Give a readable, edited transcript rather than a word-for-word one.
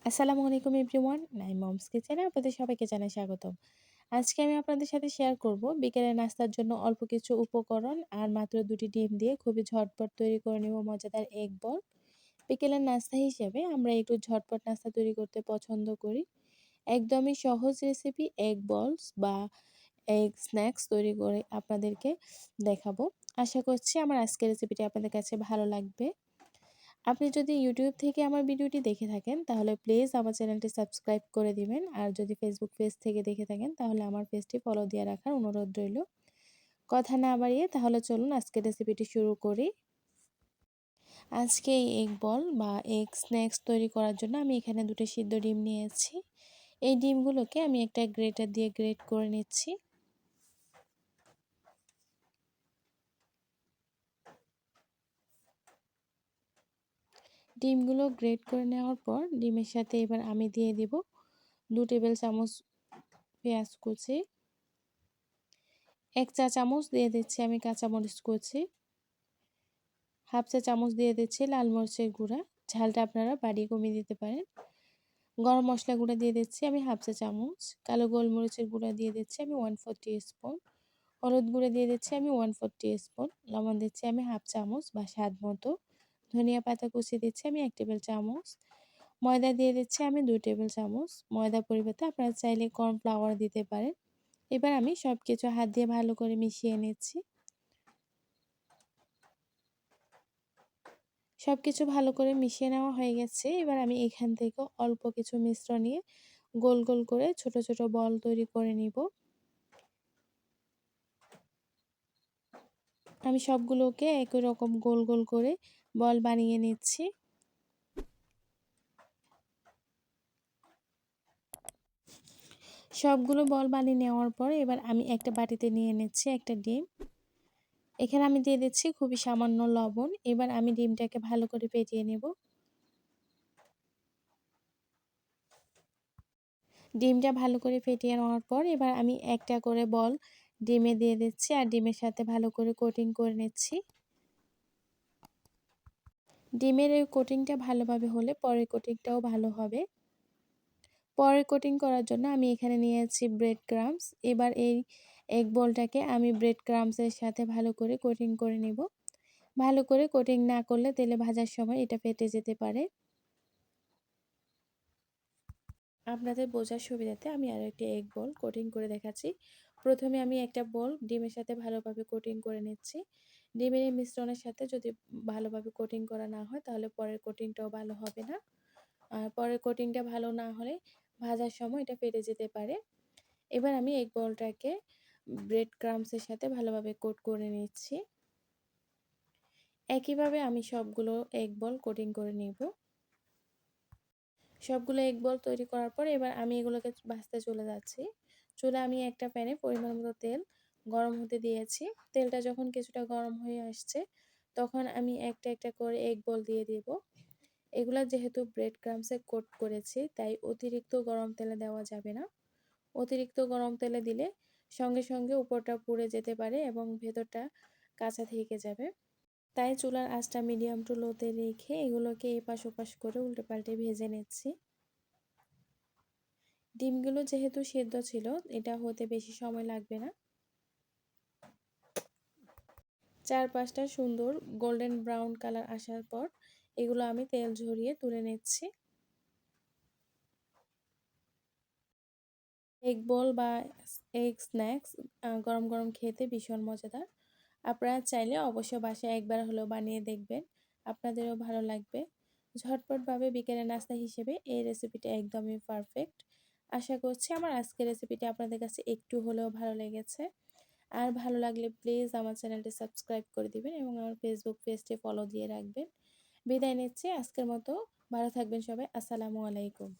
আসসালামু আলাইকুম everyone, Naim moms কিচেনে আপনাদের সবাইকে জানাই স্বাগতম। আজকে আমি আপনাদের সাথে শেয়ার করব বিকেলের নাস্তার জন্য অল্প কিছু উপকরণ আর মাত্র ২টি ডিম দিয়ে খুবই ঝটপট তৈরি করে নেব মজাদার এগ বল। বিকেলের নাস্তা হিসেবে আমরা একটু ঝটপট নাস্তা তৈরি করতে পছন্দ করি। একদমই সহজ রেসিপি এগ বলস বা এগ স্ন্যাক্স তৈরি করে আপনাদেরকে দেখাবো। আশা করছি আমার আজকের রেসিপিটি আপনাদের কাছে ভালো লাগবে। আপনি যদি ইউটিউব থেকে আমার ভিডিওটি দেখে থাকেন তাহলে প্লিজ আমার চ্যানেলটি সাবস্ক্রাইব করে দিবেন। আর যদি ফেসবুক পেজ থেকে দেখে থাকেন তাহলে আমার পেজটি ফলো দিয়ে রাখার অনুরোধ রইল। কথা না বাড়িয়ে তাহলে চলুন আজকের রেসিপিটি শুরু করি। আজকে এই এগ বল বা এগ স্ন্যাক্স তৈরি করার জন্য আমি এখানে 2টি সিদ্ধ ডিম নিয়েছি। এই ডিমগুলোকে আমি একটা গ্রেটার দিয়ে গ্রেট করে নিচ্ছি। ডিমগুলো গ্রেট করে নেওয়ার পর ডিমের সাথে এবার আমি দিয়ে দিব 2 টেবিল চামচ পেঁয়াজ কুচি, 1 চা চামচ দিয়ে দিচ্ছি আমি কাঁচামরিচ কুচি, হাফ চা চামচ দিয়ে দিচ্ছি লাল মরিচের গুঁড়া, ঝালটা আপনারা বাড়িয়ে কমিয়ে দিতে পারেন। গরম মশলা গুঁড়া দিয়ে দিচ্ছি আমি হাফ চা চামচ, কালো গোলমরিচের গুঁড়া দিয়ে দিচ্ছি আমি 1/4 টিস্পুন, হলুদ গুঁড়া দিয়ে দিচ্ছি আমি 1/4 টিস্পুন, লবণ দিচ্ছি আমি হাফ চামচ বা স্বাদ মতো, ধনিয়া পাতা কুচি দিচ্ছি আমি 1 টেবিল চামচ, ময়দা দিয়ে দিচ্ছি আমি 2 টেবিল চামচ। ময়দা পরিবর্তে আপনারা চাইলে কর্নফ্লাওয়ার দিতে পারেন। এবার আমি সব কিছু হাত দিয়ে ভালো করে মিশিয়ে নিচ্ছি। সবকিছু ভালো করে মিশিয়ে নেওয়া হয়ে গেছে। এবার আমি এখান থেকে অল্প কিছু মিশ্রণ নিয়ে গোল গোল করে ছোট ছোট বল তৈরি করে নিব। আমি সবগুলোকে একই রকম গোল গোল করে বল বানিয়ে নিচ্ছি। সবগুলো বল বানিয়ে নেওয়ার পর এবার আমি একটা বাটিতে নিয়ে নিচ্ছি একটা ডিম। এখানে আমি দিয়ে দিচ্ছি খুবই সামান্য লবণ। এবার আমি ডিমটাকে ভালো করে ফেটিয়ে নেব। ডিমটা ভালো করে ফেটিয়ে নেওয়ার পর এবার আমি একটা করে বল ডিমে দিয়ে দিচ্ছি আর ডিমের সাথে ভালো করে কোটিং করে নিচ্ছি। ডিমের এই কোটিংটা ভালোভাবে হলে পরের কোটিংটাও ভালো হবে। পরের কোটিং করার জন্য আমি এখানে নিয়েছি ব্রেড ক্রাম্বস। এবার এই এগ বলটাকে আমি ব্রেড ক্রাম্বসের সাথে ভালো করে কোটিং করে নিব। ভালো করে কোটিং না করলে তেলে ভাজার সময় এটা ফেটে যেতে পারে। আপনাদের বোঝার সুবিধাতে আমি আরও একটি এগ বল কোটিং করে দেখাচ্ছি। প্রথমে আমি একটা বল ডিমের সাথে ভালোভাবে কোটিং করে নিচ্ছি। ডিমের এই মিশ্রণের সাথে যদি ভালোভাবে কোটিং করা না হয় তাহলে পরের কোটিংটাও ভালো হবে না। আর পরের কোটিংটা ভালো না হলে ভাজার সময় এটা ফেটে যেতে পারে। এবার আমি এগ বলটাকে ব্রেড ক্রাম্বসের সাথে ভালোভাবে কোট করে নিচ্ছি। একইভাবে আমি সবগুলো এগ বল কোটিং করে নেব। সবগুলো এগ বল তৈরি করার পর এবার আমি এগুলোকে ভাজতে চলে যাচ্ছি। চুলায় আমি একটা প্যানে পরিমাণ মতো তেল গরম হতে দিয়েছি। তেলটা যখন কিছুটা গরম হয়ে আসছে তখন আমি একটা একটা করে এগ বল দিয়ে দিব। এগুলা যেহেতু ব্রেড ক্রাম্বসে কোট করেছি তাই অতিরিক্ত গরম তেলে দেওয়া যাবে না। অতিরিক্ত গরম তেলে দিলে সঙ্গে সঙ্গে উপরটা পুড়ে যেতে পারে এবং ভেতরটা কাঁচা থেকে যাবে। তাই চুলার আঁচটা মিডিয়াম টু লোতে রেখে এগুলোকে এপাশ ওপাশ করে উল্টে পাল্টে ভেজে নিচ্ছি। ডিমগুলো যেহেতু সেদ্ধ ছিল এটা হতে বেশি সময় লাগবে না। 4-5টা সুন্দর গোল্ডেন ব্রাউন কালার আসার পর এগুলো আমি তেল ঝরিয়ে তুলে নিচ্ছি। এগ বল বা এগ স্ন্যাক্স গরম গরম খেতে ভীষণ মজাদার। আপনারা চাইলে অবশ্যই বাসায় একবার হলেও বানিয়ে দেখবেন, আপনাদেরও ভালো লাগবে। ঝটপটভাবে বিকেলের নাস্তা হিসেবে এই রেসিপিটা একদমই পারফেক্ট। আশা করছি আমার আজকের রেসিপিটা আপনাদের কাছে একটু হলেও ভালো লেগেছে। আর ভালো লাগলে প্লিজ আমার চ্যানেলটি সাবস্ক্রাইব করে দিবেন এবং আমার ফেসবুক পেজটি ফলো দিয়ে রাখবেন। বিদায় নিচ্ছি আজকের মতো। ভালো থাকবেন সবাই। আসসালামু আলাইকুম।